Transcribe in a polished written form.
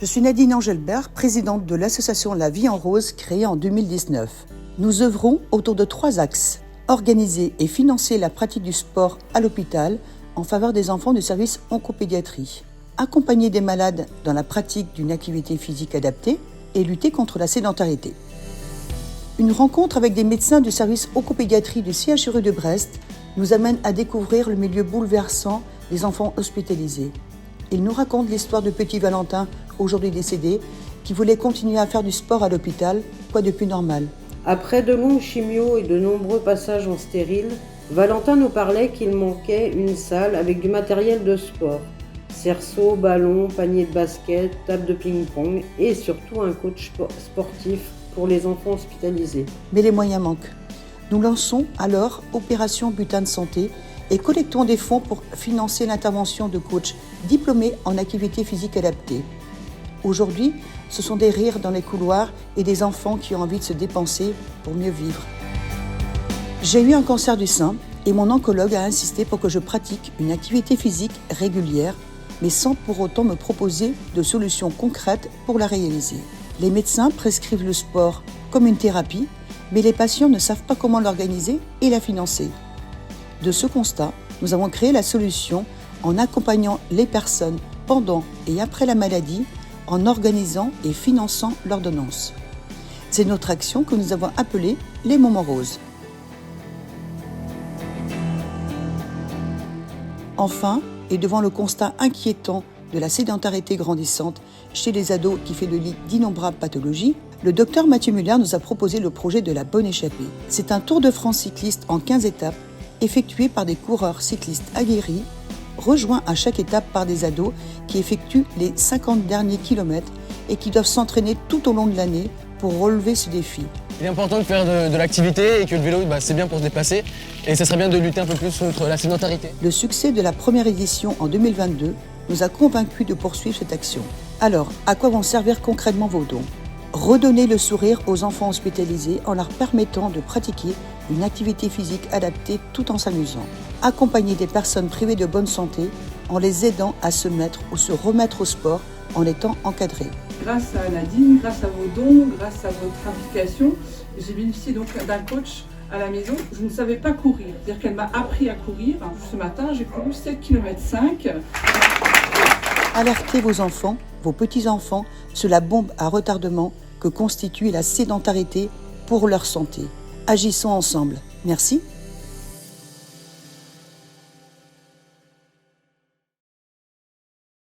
Je suis Nadine Engelbert, présidente de l'association La Vie en Rose, créée en 2019. Nous œuvrons autour de 3 axes. Organiser et financer la pratique du sport à l'hôpital en faveur des enfants du service oncopédiatrie. Accompagner des malades dans la pratique d'une activité physique adaptée et lutter contre la sédentarité. Une rencontre avec des médecins du service oncopédiatrie du CHRU de Brest nous amène à découvrir le milieu bouleversant des enfants hospitalisés. Ils nous racontent l'histoire de petit Valentin, aujourd'hui décédé, qui voulait continuer à faire du sport à l'hôpital, quoi de plus normal. Après de longues chimios et de nombreux passages en stérile, Valentin nous parlait qu'il manquait une salle avec du matériel de sport. Cerceau, ballon, panier de basket, table de ping-pong et surtout un coach sportif pour les enfants hospitalisés. Mais les moyens manquent. Nous lançons alors Opération Butin de Santé et collectons des fonds pour financer l'intervention de coachs diplômés en activité physique adaptée. Aujourd'hui, ce sont des rires dans les couloirs et des enfants qui ont envie de se dépenser pour mieux vivre. J'ai eu un cancer du sein et mon oncologue a insisté pour que je pratique une activité physique régulière, mais sans pour autant me proposer de solutions concrètes pour la réaliser. Les médecins prescrivent le sport comme une thérapie, mais les patients ne savent pas comment l'organiser et la financer. De ce constat, nous avons créé la solution en accompagnant les personnes pendant et après la maladie, en organisant et finançant l'ordonnance. C'est notre action que nous avons appelée les Moments Roses. Enfin, et devant le constat inquiétant de la sédentarité grandissante chez les ados qui fait le lit d'innombrables pathologies, le docteur Mathieu Muller nous a proposé le projet de la Bonne Échappée. C'est un Tour de France cycliste en 15 étapes, effectué par des coureurs cyclistes aguerris, rejoints à chaque étape par des ados qui effectuent les 50 derniers kilomètres et qui doivent s'entraîner tout au long de l'année pour relever ce défi. Il est important de faire de l'activité et que le vélo, c'est bien pour se déplacer. Et ce serait bien de lutter un peu plus contre la sédentarité. Le succès de la première édition en 2022 nous a convaincus de poursuivre cette action. Alors, à quoi vont servir concrètement vos dons ? Redonner le sourire aux enfants hospitalisés en leur permettant de pratiquer une activité physique adaptée tout en s'amusant. Accompagner des personnes privées de bonne santé en les aidant à se mettre ou se remettre au sport en étant encadrés. Grâce à Nadine, grâce à vos dons, grâce à votre implication, j'ai bénéficié donc d'un coach à la maison. Je ne savais pas courir, c'est-à-dire qu'elle m'a appris à courir. Ce matin, j'ai couru 7,5 km. Alertez vos enfants, vos petits-enfants sur la bombe à retardement que constitue la sédentarité pour leur santé. Agissons ensemble. Merci.